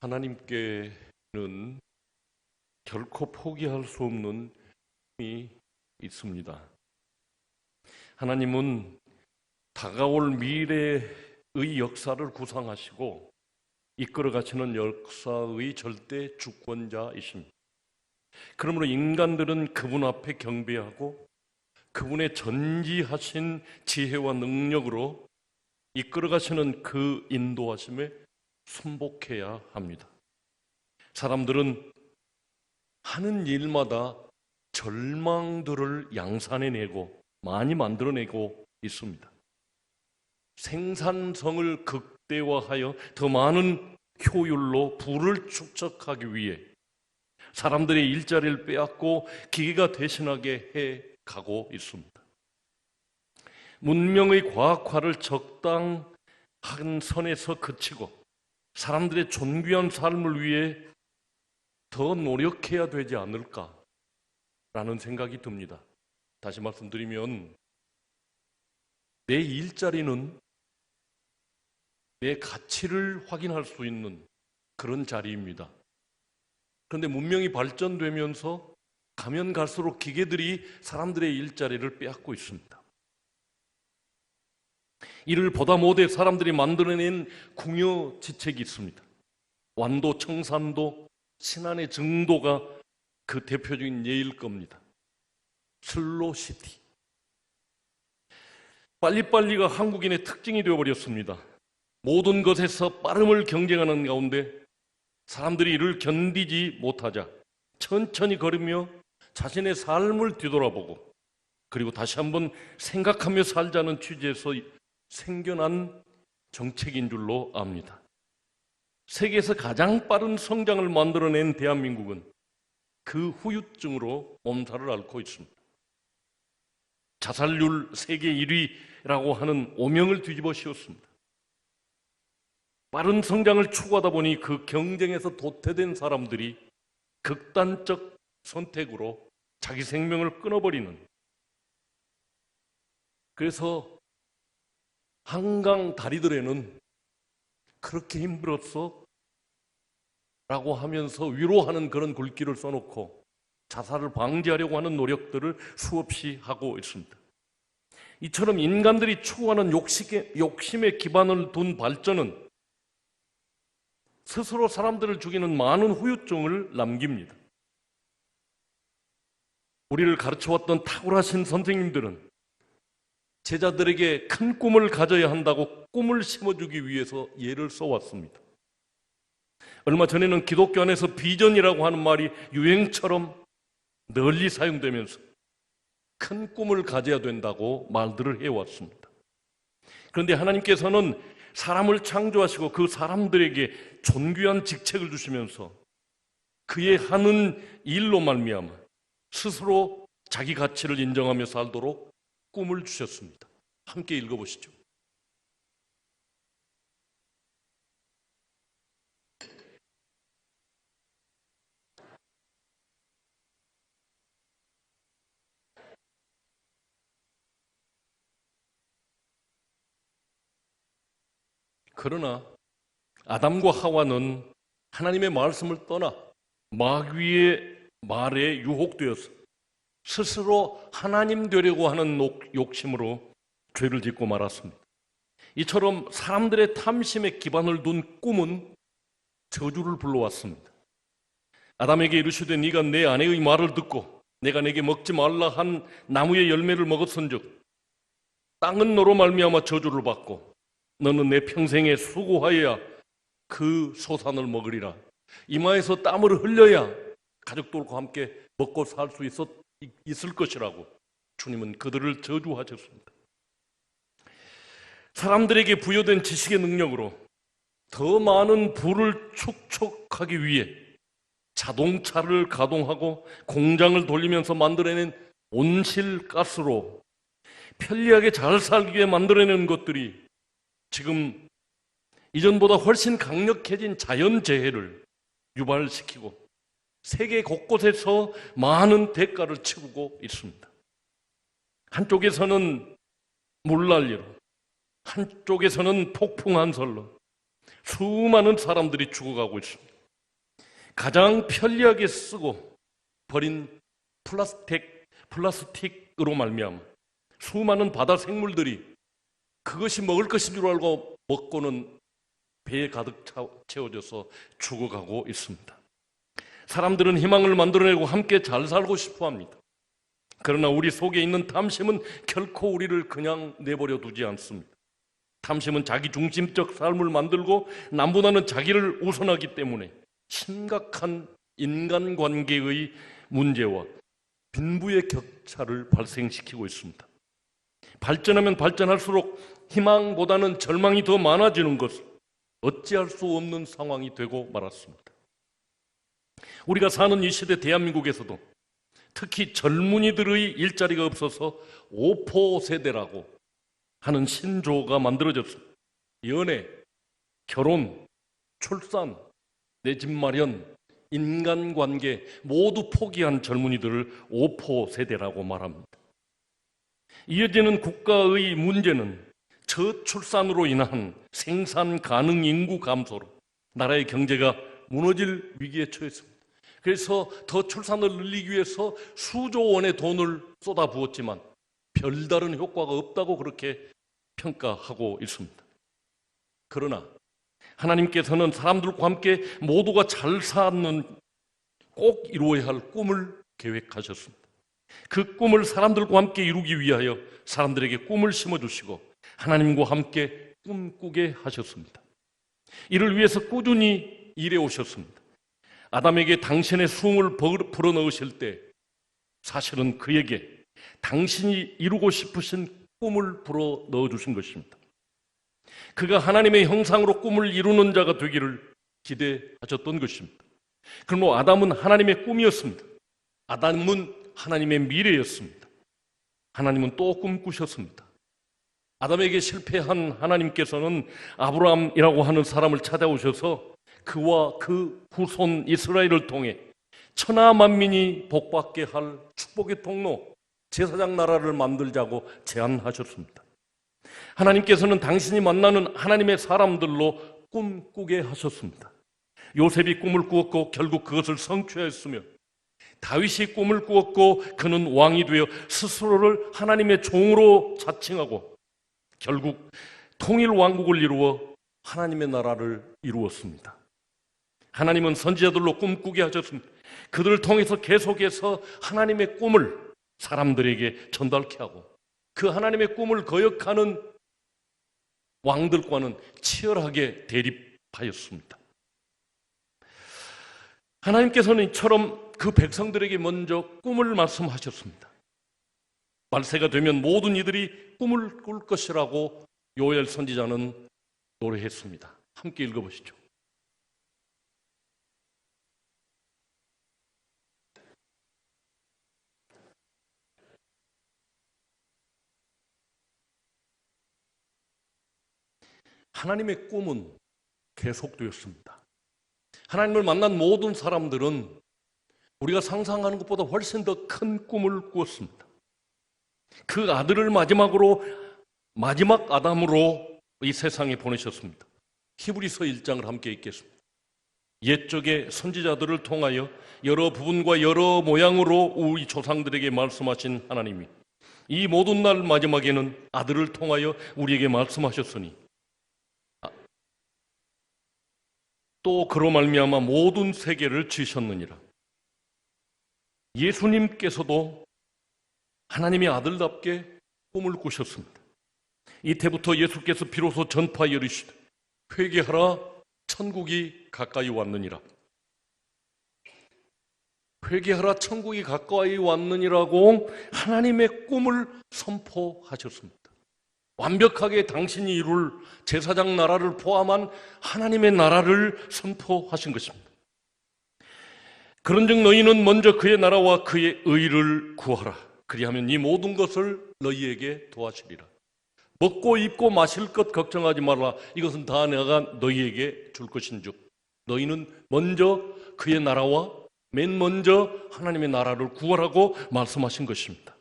하나님께는 결코 포기할 수 없는 힘이 있습니다. 하나님은 다가올 미래의 역사를 구상하시고 이끌어 가시는 역사의 절대 주권자이십니다. 그러므로 인간들은 그분 앞에 경배하고 그분의 전지하신 지혜와 능력으로 이끌어 가시는 그 인도하심에 순복해야 합니다. 사람들은 하는 일마다 절망들을 양산해내고 많이 만들어내고 있습니다. 생산성을 극대화하여 더 많은 효율로 부를 축적하기 위해 사람들의 일자리를 빼앗고 기계가 대신하게 해 가고 있습니다. 문명의 과학화를 적당한 선에서 그치고 사람들의 존귀한 삶을 위해 더 노력해야 되지 않을까라는 생각이 듭니다. 다시 말씀드리면 내 일자리는 내 가치를 확인할 수 있는 그런 자리입니다. 그런데 문명이 발전되면서 가면 갈수록 기계들이 사람들의 일자리를 빼앗고 있습니다. 이를 보다 못해 사람들이 만들어낸 궁여지책이 있습니다. 완도, 청산도, 신안의 정도가 그 대표적인 예일 겁니다. 슬로시티. 빨리빨리가 한국인의 특징이 되어버렸습니다. 모든 것에서 빠름을 경쟁하는 가운데 사람들이 이를 견디지 못하자 천천히 걸으며 자신의 삶을 뒤돌아보고 그리고 다시 한번 생각하며 살자는 취지에서 생겨난 정책인 줄로 압니다. 세계에서 가장 빠른 성장을 만들어낸 대한민국은 그 후유증으로 몸살을 앓고 있습니다. 자살률 세계 1위라고 하는 오명을 뒤집어 씌웠습니다. 빠른 성장을 추구하다 보니 그 경쟁에서 도태된 사람들이 극단적 선택으로 자기 생명을 끊어버리는, 그래서 한강 다리들에는 그렇게 힘들었어? 라고 하면서 위로하는 그런 글귀를 써놓고 자살을 방지하려고 하는 노력들을 수없이 하고 있습니다. 이처럼 인간들이 추구하는 욕심의 기반을 둔 발전은 스스로 사람들을 죽이는 많은 후유증을 남깁니다. 우리를 가르쳐왔던 탁월하신 선생님들은 제자들에게 큰 꿈을 가져야 한다고 꿈을 심어주기 위해서 예를 써왔습니다. 얼마 전에는 기독교 안에서 비전이라고 하는 말이 유행처럼 널리 사용되면서 큰 꿈을 가져야 된다고 말들을 해왔습니다. 그런데 하나님께서는 사람을 창조하시고 그 사람들에게 존귀한 직책을 주시면서 그의 하는 일로 말미암아 스스로 자기 가치를 인정하며 살도록 꿈을 주셨습니다. 함께 읽어보시죠. 그러나 아담과 하와는 하나님의 말씀을 떠나 마귀의 말에 유혹되어서 스스로 하나님 되려고 하는 욕심으로 죄를 짓고 말았습니다. 이처럼 사람들의 탐심에 기반을 둔 꿈은 저주를 불러왔습니다. 아담에게 이르시되 네가 내 아내의 말을 듣고 내가 내게 먹지 말라 한 나무의 열매를 먹었은즉 땅은 너로 말미암아 저주를 받고 너는 내 평생에 수고하여야 그 소산을 먹으리라. 이마에서 땀을 흘려야 가족들과 함께 먹고 살 수 있을 것이라고 주님은 그들을 저주하셨습니다. 사람들에게 부여된 지식의 능력으로 더 많은 부를 축적하기 위해 자동차를 가동하고 공장을 돌리면서 만들어낸 온실가스로 편리하게 잘 살기 위해 만들어낸 것들이 지금 이전보다 훨씬 강력해진 자연재해를 유발시키고 세계 곳곳에서 많은 대가를 치르고 있습니다. 한쪽에서는 물난리로, 한쪽에서는 폭풍한설로 수많은 사람들이 죽어가고 있습니다. 가장 편리하게 쓰고 버린 플라스틱으로 말미암아 수많은 바다 생물들이 그것이 먹을 것인 줄 알고 먹고는 배에 가득 채워져서 죽어가고 있습니다. 사람들은 희망을 만들어내고 함께 잘 살고 싶어 합니다. 그러나 우리 속에 있는 탐심은 결코 우리를 그냥 내버려 두지 않습니다. 탐심은 자기 중심적 삶을 만들고 남보다는 자기를 우선하기 때문에 심각한 인간관계의 문제와 빈부의 격차를 발생시키고 있습니다. 발전하면 발전할수록 희망보다는 절망이 더 많아지는 것을 어찌할 수 없는 상황이 되고 말았습니다. 우리가 사는 이 시대 대한민국에서도 특히 젊은이들의 일자리가 없어서 오포 세대라고 하는 신조어가 만들어졌습니다. 연애, 결혼, 출산, 내 집 마련, 인간관계 모두 포기한 젊은이들을 오포 세대라고 말합니다. 이어지는 국가의 문제는 저출산으로 인한 생산 가능 인구 감소로 나라의 경제가 무너질 위기에 처했습니다. 그래서 더 출산을 늘리기 위해서 수조 원의 돈을 쏟아부었지만 별다른 효과가 없다고 그렇게 평가하고 있습니다. 그러나 하나님께서는 사람들과 함께 모두가 잘 사는 꼭 이루어야 할 꿈을 계획하셨습니다. 그 꿈을 사람들과 함께 이루기 위하여 사람들에게 꿈을 심어주시고 하나님과 함께 꿈꾸게 하셨습니다. 이를 위해서 꾸준히 일해 오셨습니다. 아담에게 당신의 숨을 불어넣으실 때 사실은 그에게 당신이 이루고 싶으신 꿈을 불어넣어 주신 것입니다. 그가 하나님의 형상으로 꿈을 이루는 자가 되기를 기대하셨던 것입니다. 그러므로 아담은 하나님의 꿈이었습니다. 아담은 하나님의 미래였습니다. 하나님은 또 꿈꾸셨습니다. 아담에게 실패한 하나님께서는 아브라함이라고 하는 사람을 찾아오셔서 그와 그 후손 이스라엘을 통해 천하 만민이 복받게 할 축복의 통로 제사장 나라를 만들자고 제안하셨습니다. 하나님께서는 당신이 만나는 하나님의 사람들로 꿈꾸게 하셨습니다. 요셉이 꿈을 꾸었고 결국 그것을 성취하였으며 다윗이 꿈을 꾸었고 그는 왕이 되어 스스로를 하나님의 종으로 자칭하고 결국 통일 왕국을 이루어 하나님의 나라를 이루었습니다. 하나님은 선지자들로 꿈꾸게 하셨습니다. 그들을 통해서 계속해서 하나님의 꿈을 사람들에게 전달케 하고 그 하나님의 꿈을 거역하는 왕들과는 치열하게 대립하였습니다. 하나님께서는 이처럼 그 백성들에게 먼저 꿈을 말씀하셨습니다. 말세가 되면 모든 이들이 꿈을 꿀 것이라고 요엘 선지자는 노래했습니다. 함께 읽어보시죠. 하나님의 꿈은 계속되었습니다. 하나님을 만난 모든 사람들은 우리가 상상하는 것보다 훨씬 더 큰 꿈을 꾸었습니다. 그 아들을 마지막 아담으로 이 세상에 보내셨습니다. 히브리서 1장을 함께 읽겠습니다. 옛적의 선지자들을 통하여 여러 부분과 여러 모양으로 우리 조상들에게 말씀하신 하나님이 이 모든 날 마지막에는 아들을 통하여 우리에게 말씀하셨으니 또 그로 말미암아 모든 세계를 지으셨느니라. 예수님께서도 하나님의 아들답게 꿈을 꾸셨습니다. 이때부터 예수께서 비로소 전파하여 이르시되 회개하라 천국이 가까이 왔느니라. 회개하라 천국이 가까이 왔느니라고 하나님의 꿈을 선포하셨습니다. 완벽하게 당신이 이룰 제사장 나라를 포함한 하나님의 나라를 선포하신 것입니다. 그런즉 너희는 먼저 그의 나라와 그의 의를 구하라. 그리하면 이 모든 것을 너희에게 도와주리라. 먹고 입고 마실 것 걱정하지 말라. 이것은 다 내가 너희에게 줄 것인즉 너희는 먼저 그의 나라와 맨 먼저 하나님의 나라를 구하라고 말씀하신 것입니다.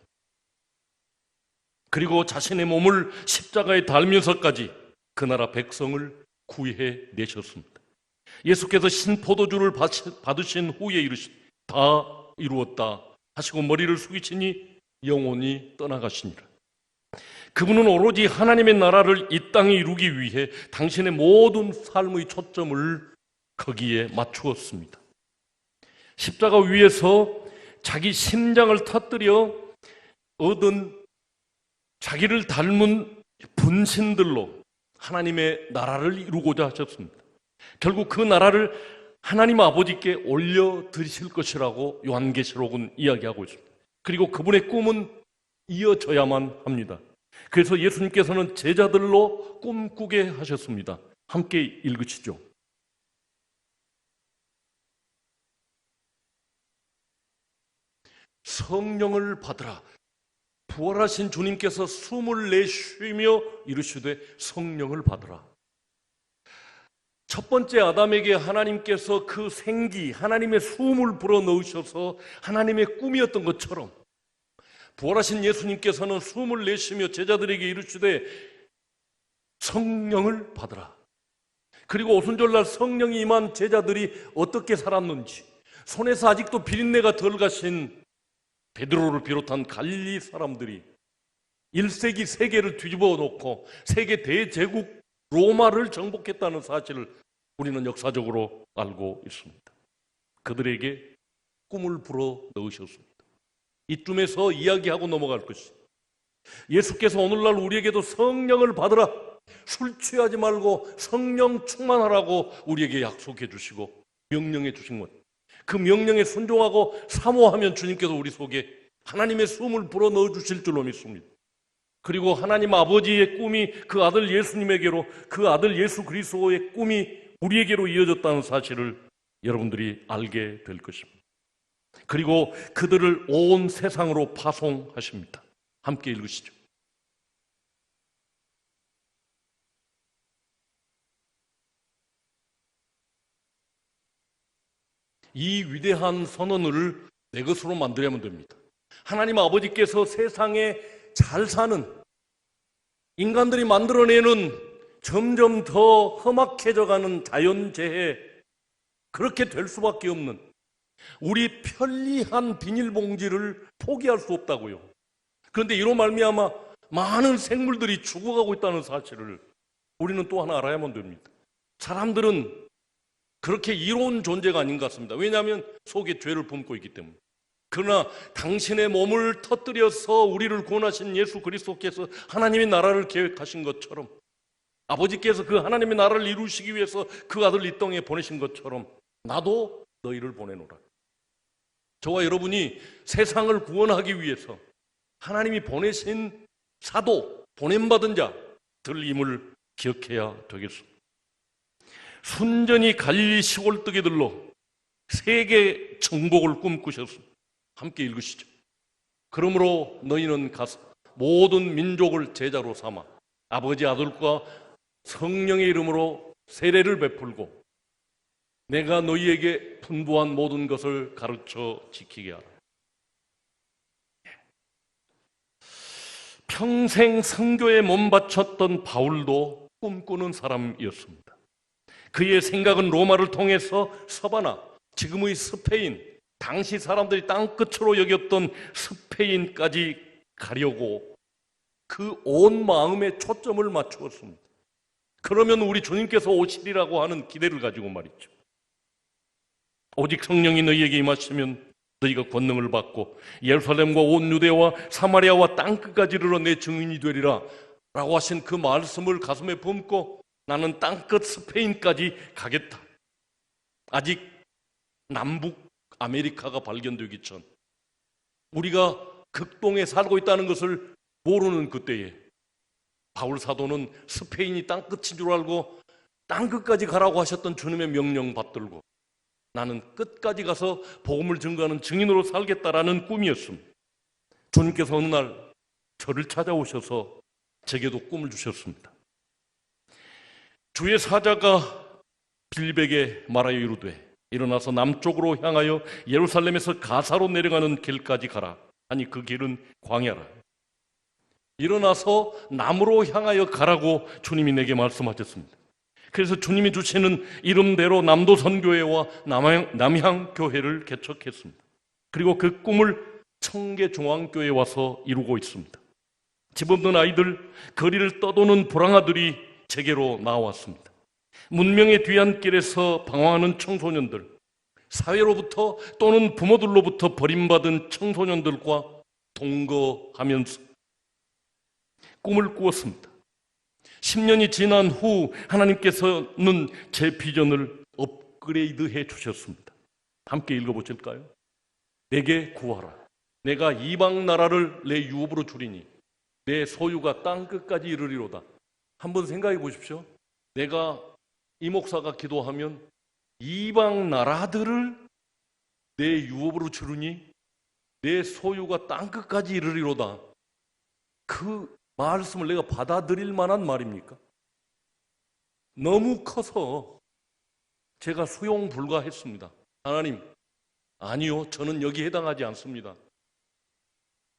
그리고 자신의 몸을 십자가에 달면서까지 그 나라 백성을 구해 내셨습니다. 예수께서 신포도주를 받으신 후에 이르시되 다 이루었다 하시고 머리를 숙이시니 영혼이 떠나가시니라. 그분은 오로지 하나님의 나라를 이 땅에 이루기 위해 당신의 모든 삶의 초점을 거기에 맞추었습니다. 십자가 위에서 자기 심장을 터뜨려 얻은 자기를 닮은 분신들로 하나님의 나라를 이루고자 하셨습니다. 결국 그 나라를 하나님 아버지께 올려드리실 것이라고 요한계시록은 이야기하고 있습니다. 그리고 그분의 꿈은 이어져야만 합니다. 그래서 예수님께서는 제자들로 꿈꾸게 하셨습니다. 함께 읽으시죠. 성령을 받으라. 부활하신 주님께서 숨을 내쉬며 이르시되 성령을 받으라. 첫 번째 아담에게 하나님께서 그 생기, 하나님의 숨을 불어넣으셔서 하나님의 꿈이었던 것처럼 부활하신 예수님께서는 숨을 내쉬며 제자들에게 이르시되 성령을 받으라. 그리고 오순절날 성령이 임한 제자들이 어떻게 살았는지, 손에서 아직도 비린내가 덜 가신 베드로를 비롯한 갈릴리 사람들이 1세기 세계를 뒤집어 놓고 세계 대제국 로마를 정복했다는 사실을 우리는 역사적으로 알고 있습니다. 그들에게 꿈을 불어 넣으셨습니다. 이쯤에서 이야기하고 넘어갈 것이, 예수께서 오늘날 우리에게도 성령을 받으라, 술 취하지 말고 성령 충만하라고 우리에게 약속해 주시고 명령해 주신 것, 그 명령에 순종하고 사모하면 주님께서 우리 속에 하나님의 숨을 불어 넣어 주실 줄로 믿습니다. 그리고 하나님 아버지의 꿈이 그 아들 예수님에게로, 그 아들 예수 그리스도의 꿈이 우리에게로 이어졌다는 사실을 여러분들이 알게 될 것입니다. 그리고 그들을 온 세상으로 파송하십니다. 함께 읽으시죠. 이 위대한 선언을 내 것으로 만들려면 됩니다. 하나님 아버지께서 세상에 잘 사는, 인간들이 만들어내는 점점 더 험악해져가는 자연재해, 그렇게 될 수밖에 없는 우리 편리한 비닐봉지를 포기할 수 없다고요. 그런데 이로 말미암아 많은 생물들이 죽어가고 있다는 사실을 우리는 또 하나 알아야만 됩니다. 사람들은 그렇게 이로운 존재가 아닌 것 같습니다. 왜냐하면 속에 죄를 품고 있기 때문에. 그러나 당신의 몸을 터뜨려서 우리를 구원하신 예수 그리스도께서 하나님의 나라를 계획하신 것처럼, 아버지께서 그 하나님의 나라를 이루시기 위해서 그 아들 이 땅에 보내신 것처럼 나도 너희를 보내노라. 저와 여러분이 세상을 구원하기 위해서 하나님이 보내신 사도, 보냄받은 자들임을 기억해야 되겠습니다. 순전히 갈릴리 시골뜨기들로 세계 정복을 꿈꾸셨습니다. 함께 읽으시죠. 그러므로 너희는 가서 모든 민족을 제자로 삼아 아버지, 아들과 성령의 이름으로 세례를 베풀고 내가 너희에게 분부한 모든 것을 가르쳐 지키게 하라. 평생 선교에 몸 바쳤던 바울도 꿈꾸는 사람이었습니다. 그의 생각은 로마를 통해서 서바나, 지금의 스페인, 당시 사람들이 땅끝으로 여겼던 스페인까지 가려고 그 온 마음에 초점을 맞추었습니다. 그러면 우리 주님께서 오시리라고 하는 기대를 가지고 말이죠. 오직 성령이 너희에게 임하시면 너희가 권능을 받고 예루살렘과 온 유대와 사마리아와 땅끝까지 이르러 내 증인이 되리라 라고 하신 그 말씀을 가슴에 품고 나는 땅끝 스페인까지 가겠다. 아직 남북 아메리카가 발견되기 전, 우리가 극동에 살고 있다는 것을 모르는 그때에 바울 사도는 스페인이 땅끝인 줄 알고 땅끝까지 가라고 하셨던 주님의 명령 받들고 나는 끝까지 가서 복음을 증거하는 증인으로 살겠다라는 꿈이었습니다. 주님께서 어느 날 저를 찾아오셔서 제게도 꿈을 주셨습니다. 주의 사자가 빌백에 말하여 이르되 일어나서 남쪽으로 향하여 예루살렘에서 가사로 내려가는 길까지 가라. 아니 그 길은 광야라. 일어나서 남으로 향하여 가라고 주님이 내게 말씀하셨습니다. 그래서 주님이 주시는 이름대로 남도선교회와 남향교회를 개척했습니다. 그리고 그 꿈을 청계중앙교회에 와서 이루고 있습니다. 집 없는 아이들, 거리를 떠도는 불황아들이 제게로 나왔습니다. 문명의 뒤안길에서 방황하는 청소년들, 사회로부터 또는 부모들로부터 버림받은 청소년들과 동거하면서 꿈을 꾸었습니다. 10년이 지난 후 하나님께서는 제 비전을 업그레이드해 주셨습니다. 함께 읽어보실까요? 내게 구하라. 내가 이방 나라를 내 유업으로 주리니 내 소유가 땅 끝까지 이르리로다. 한번 생각해 보십시오. 내가 이 목사가 기도하면 이방 나라들을 내 유업으로 주르니 내 소유가 땅 끝까지 이르리로다. 그 말씀을 내가 받아들일 만한 말입니까? 너무 커서 제가 수용 불가했습니다. 하나님, 아니요, 저는 여기에 해당하지 않습니다.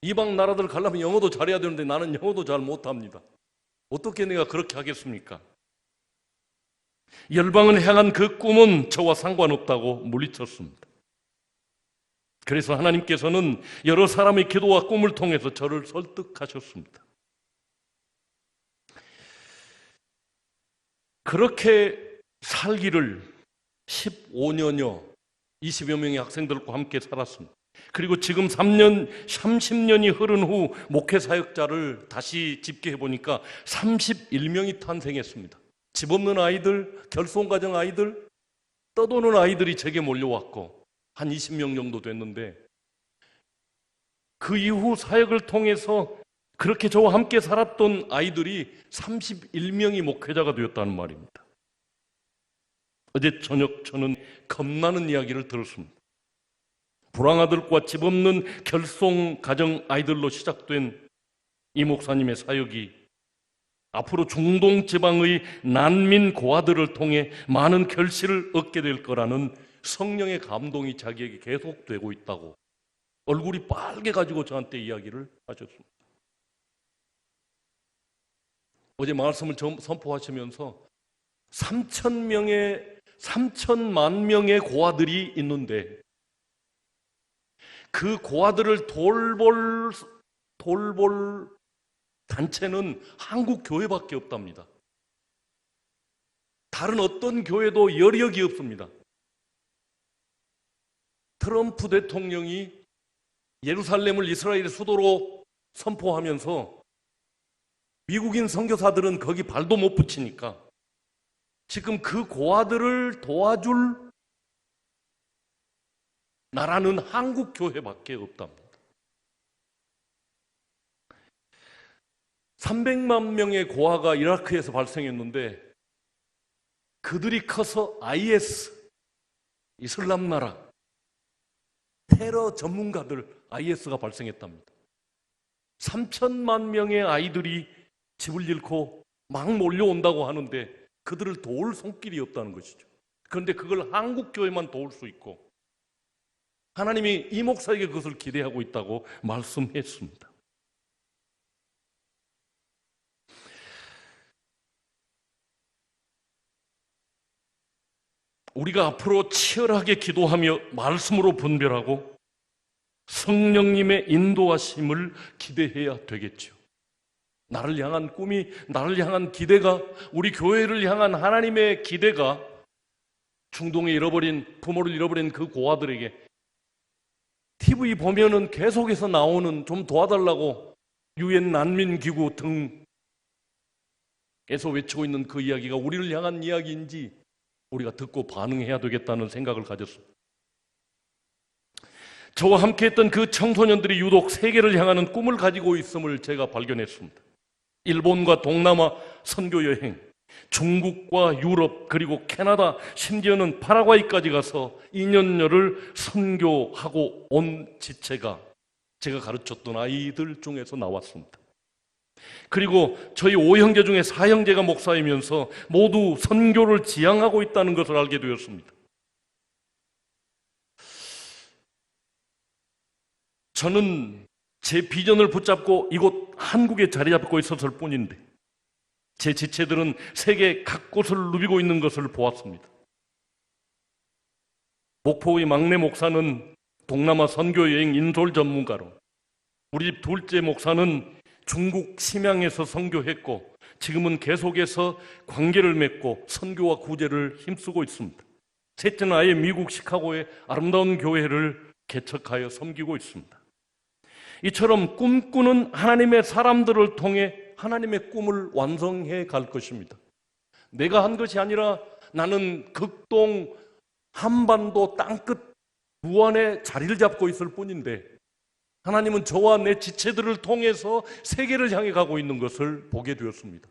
이방 나라들 가려면 영어도 잘해야 되는데 나는 영어도 잘 못합니다. 어떻게 내가 그렇게 하겠습니까? 열방을 향한 그 꿈은 저와 상관없다고 물리쳤습니다. 그래서 하나님께서는 여러 사람의 기도와 꿈을 통해서 저를 설득하셨습니다. 그렇게 살기를 15년여 20여 명의 학생들과 함께 살았습니다. 그리고 지금 30년이 흐른 후 목회 사역자를 다시 집계해 보니까 31명이 탄생했습니다. 집 없는 아이들, 결손가정 아이들, 떠도는 아이들이 제게 몰려왔고 한 20명 정도 됐는데, 그 이후 사역을 통해서 그렇게 저와 함께 살았던 아이들이 31명이 목회자가 되었다는 말입니다. 어제 저녁 저는 겁나는 이야기를 들었습니다. 불황아들과 집 없는 결손 가정 아이들로 시작된 이 목사님의 사역이 앞으로 중동 지방의 난민 고아들을 통해 많은 결실을 얻게 될 거라는 성령의 감동이 자기에게 계속되고 있다고 얼굴이 빨개 가지고 저한테 이야기를 하셨습니다. 어제 말씀을 선포하시면서 3천만 명의 고아들이 있는데 그 고아들을 돌볼 단체는 한국 교회밖에 없답니다. 다른 어떤 교회도 여력이 없습니다. 트럼프 대통령이 예루살렘을 이스라엘의 수도로 선포하면서 미국인 선교사들은 거기 발도 못 붙이니까 지금 그 고아들을 도와줄 나라는 한국 교회밖에 없답니다. 300만 명의 고아가 이라크에서 발생했는데 그들이 커서 IS, 이슬람 나라, 테러 전문가들 IS가 발생했답니다. 3천만 명의 아이들이 집을 잃고 막 몰려온다고 하는데 그들을 도울 손길이 없다는 것이죠. 그런데 그걸 한국 교회만 도울 수 있고 하나님이 이 목사에게 그것을 기대하고 있다고 말씀했습니다. 우리가 앞으로 치열하게 기도하며 말씀으로 분별하고 성령님의 인도하심을 기대해야 되겠죠. 나를 향한 꿈이, 나를 향한 기대가, 우리 교회를 향한 하나님의 기대가 중동에 부모를 잃어버린 그 고아들에게 TV 보면은 계속해서 나오는 좀 도와달라고 유엔 난민기구 등에서 외치고 있는 그 이야기가 우리를 향한 이야기인지 우리가 듣고 반응해야 되겠다는 생각을 가졌습니다. 저와 함께했던 그 청소년들이 유독 세계를 향하는 꿈을 가지고 있음을 제가 발견했습니다. 일본과 동남아 선교 여행, 중국과 유럽, 그리고 캐나다, 심지어는 파라과이까지 가서 2년여를 선교하고 온 지체가 제가 가르쳤던 아이들 중에서 나왔습니다. 그리고 저희 5형제 중에 4형제가 목사이면서 모두 선교를 지향하고 있다는 것을 알게 되었습니다. 저는 제 비전을 붙잡고 이곳 한국에 자리 잡고 있었을 뿐인데 제 지체들은 세계 각곳을 누비고 있는 것을 보았습니다. 목포의 막내 목사는 동남아 선교여행 인솔 전문가로, 우리 집 둘째 목사는 중국 심양에서 선교했고 지금은 계속해서 관계를 맺고 선교와 구제를 힘쓰고 있습니다. 셋째는 아예 미국 시카고의 아름다운 교회를 개척하여 섬기고 있습니다. 이처럼 꿈꾸는 하나님의 사람들을 통해 하나님의 꿈을 완성해 갈 것입니다. 내가 한 것이 아니라 나는 극동 한반도 땅끝 무안에 자리를 잡고 있을 뿐인데 하나님은 저와 내 지체들을 통해서 세계를 향해 가고 있는 것을 보게 되었습니다.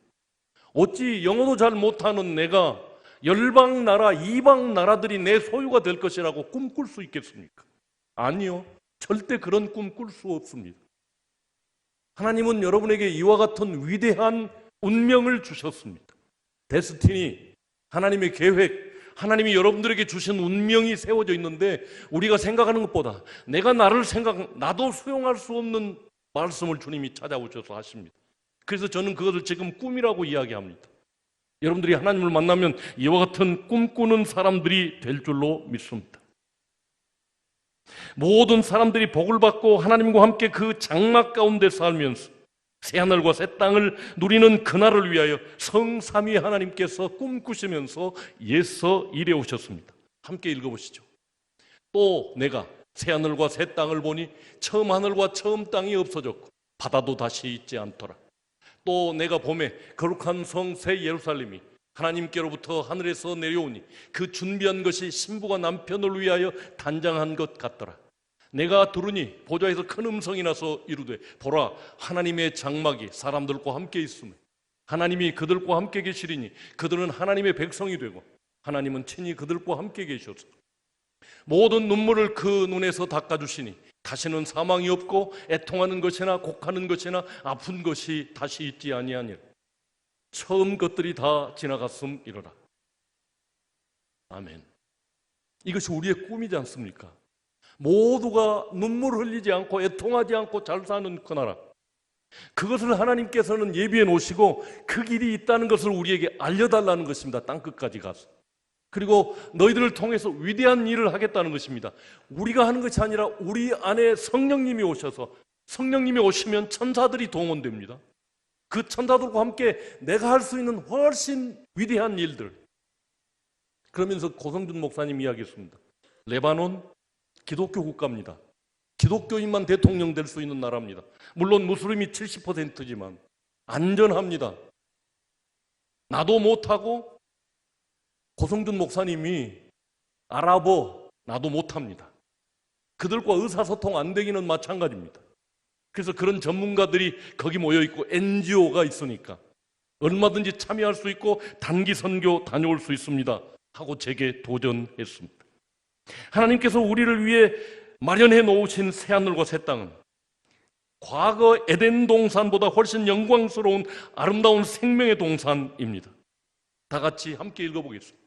어찌 영어도 잘 못하는 내가 열방 나라, 이방 나라들이 내 소유가 될 것이라고 꿈꿀 수 있겠습니까? 아니요. 절대 그런 꿈 꿀 수 없습니다. 하나님은 여러분에게 이와 같은 위대한 운명을 주셨습니다. 데스티니, 하나님의 계획, 하나님이 여러분들에게 주신 운명이 세워져 있는데 우리가 생각하는 것보다 나도 수용할 수 없는 말씀을 주님이 찾아오셔서 하십니다. 그래서 저는 그것을 지금 꿈이라고 이야기합니다. 여러분들이 하나님을 만나면 이와 같은 꿈꾸는 사람들이 될 줄로 믿습니다. 모든 사람들이 복을 받고 하나님과 함께 그 장막 가운데 살면서 새하늘과 새 땅을 누리는 그날을 위하여 성삼위 하나님께서 꿈꾸시면서 예서 이래 오셨습니다. 함께 읽어보시죠. 또 내가 새하늘과 새 땅을 보니 처음 하늘과 처음 땅이 없어졌고 바다도 다시 있지 않더라. 또 내가 보매 거룩한 성 새 예루살렘이 하나님께로부터 하늘에서 내려오니 그 준비한 것이 신부가 남편을 위하여 단장한 것 같더라. 내가 들으니 보좌에서 큰 음성이 나서 이르되 보라 하나님의 장막이 사람들과 함께 있으며 하나님이 그들과 함께 계시리니 그들은 하나님의 백성이 되고 하나님은 친히 그들과 함께 계셔서 모든 눈물을 그 눈에서 닦아주시니 다시는 사망이 없고 애통하는 것이나 곡하는 것이나 아픈 것이 다시 있지 아니하니라. 처음 것들이 다 지나갔음이로라. 아멘. 이것이 우리의 꿈이지 않습니까? 모두가 눈물 흘리지 않고 애통하지 않고 잘 사는 그 나라, 그것을 하나님께서는 예비해 놓으시고 그 길이 있다는 것을 우리에게 알려달라는 것입니다. 땅끝까지 가서. 그리고 너희들을 통해서 위대한 일을 하겠다는 것입니다. 우리가 하는 것이 아니라 우리 안에 성령님이 오셔서, 성령님이 오시면 천사들이 동원됩니다. 그 천사들과 함께 내가 할 수 있는 훨씬 위대한 일들. 그러면서 고성준 목사님 이야기했습니다. 레바논 기독교 국가입니다. 기독교인만 대통령 될 수 있는 나라입니다. 물론 무슬림이 70%지만 안전합니다. 나도 못하고 고성준 목사님이 아랍어 나도 못합니다. 그들과 의사소통 안 되기는 마찬가지입니다. 그래서 그런 전문가들이 거기 모여있고 NGO가 있으니까 얼마든지 참여할 수 있고 단기 선교 다녀올 수 있습니다 하고 제게 도전했습니다. 하나님께서 우리를 위해 마련해 놓으신 새하늘과 새 땅은 과거 에덴 동산보다 훨씬 영광스러운 아름다운 생명의 동산입니다. 다 같이 함께 읽어보겠습니다.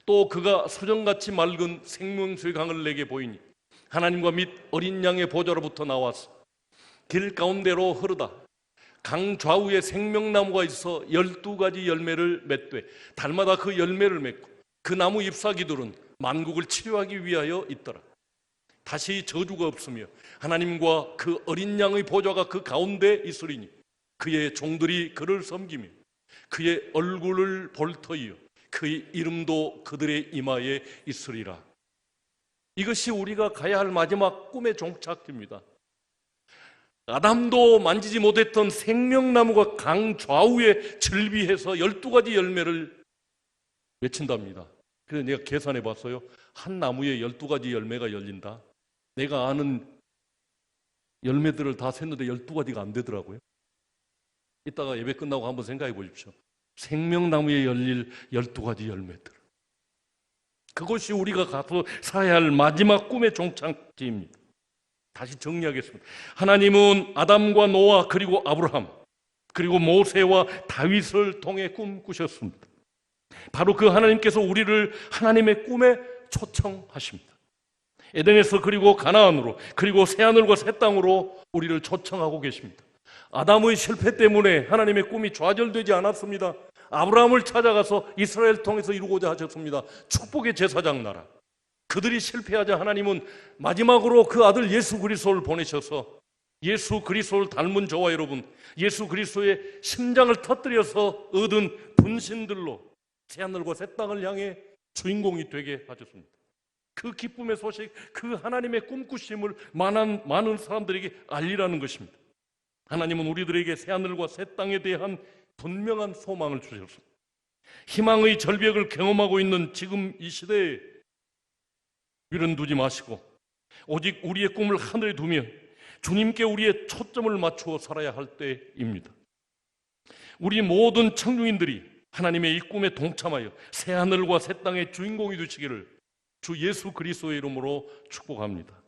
또 그가 수정같이 맑은 생명수의 강을 내게 보이니 하나님과 및 어린 양의 보좌로부터 나와서 길 가운데로 흐르다 강 좌우에 생명나무가 있어 12가지 열매를 맺되 달마다 그 열매를 맺고 그 나무 잎사귀들은 만국을 치료하기 위하여 있더라. 다시 저주가 없으며 하나님과 그 어린 양의 보좌가 그 가운데 있으리니 그의 종들이 그를 섬기며 그의 얼굴을 볼 터이요 그의 이름도 그들의 이마에 있으리라. 이것이 우리가 가야 할 마지막 꿈의 종착지입니다. 아담도 만지지 못했던 생명나무가 강 좌우에 즐비해서 12가지 열매를 맺힌답니다. 그래서 내가 계산해 봤어요. 한 나무에 12가지 열매가 열린다. 내가 아는 열매들을 다 샜는데 12가지가 안 되더라고요. 이따가 예배 끝나고 한번 생각해 보십시오. 생명나무에 열릴 12가지 열매들. 그것이 우리가 가서 사야 할 마지막 꿈의 종착지입니다. 다시 정리하겠습니다. 하나님은 아담과 노아 그리고 아브라함 그리고 모세와 다윗을 통해 꿈꾸셨습니다. 바로 그 하나님께서 우리를 하나님의 꿈에 초청하십니다. 에덴에서 그리고 가나안으로 그리고 새하늘과 새 땅으로 우리를 초청하고 계십니다. 아담의 실패 때문에 하나님의 꿈이 좌절되지 않았습니다. 아브라함을 찾아가서 이스라엘 통해서 이루고자 하셨습니다. 축복의 제사장 나라. 그들이 실패하자 하나님은 마지막으로 그 아들 예수 그리스도를 보내셔서 예수 그리스도를 닮은 저와 여러분, 예수 그리스도의 심장을 터뜨려서 얻은 분신들로 새하늘과 새 땅을 향해 주인공이 되게 하셨습니다. 그 기쁨의 소식, 그 하나님의 꿈꾸심을 많은 사람들에게 알리라는 것입니다. 하나님은 우리들에게 새하늘과 새 땅에 대한 분명한 소망을 주셨습니다. 희망의 절벽을 경험하고 있는 지금 이 시대에 위로는 두지 마시고 오직 우리의 꿈을 하늘에 두며 주님께 우리의 초점을 맞추어 살아야 할 때입니다. 우리 모든 청중인들이 하나님의 이 꿈에 동참하여 새하늘과 새 땅의 주인공이 되시기를 주 예수 그리스도의 이름으로 축복합니다.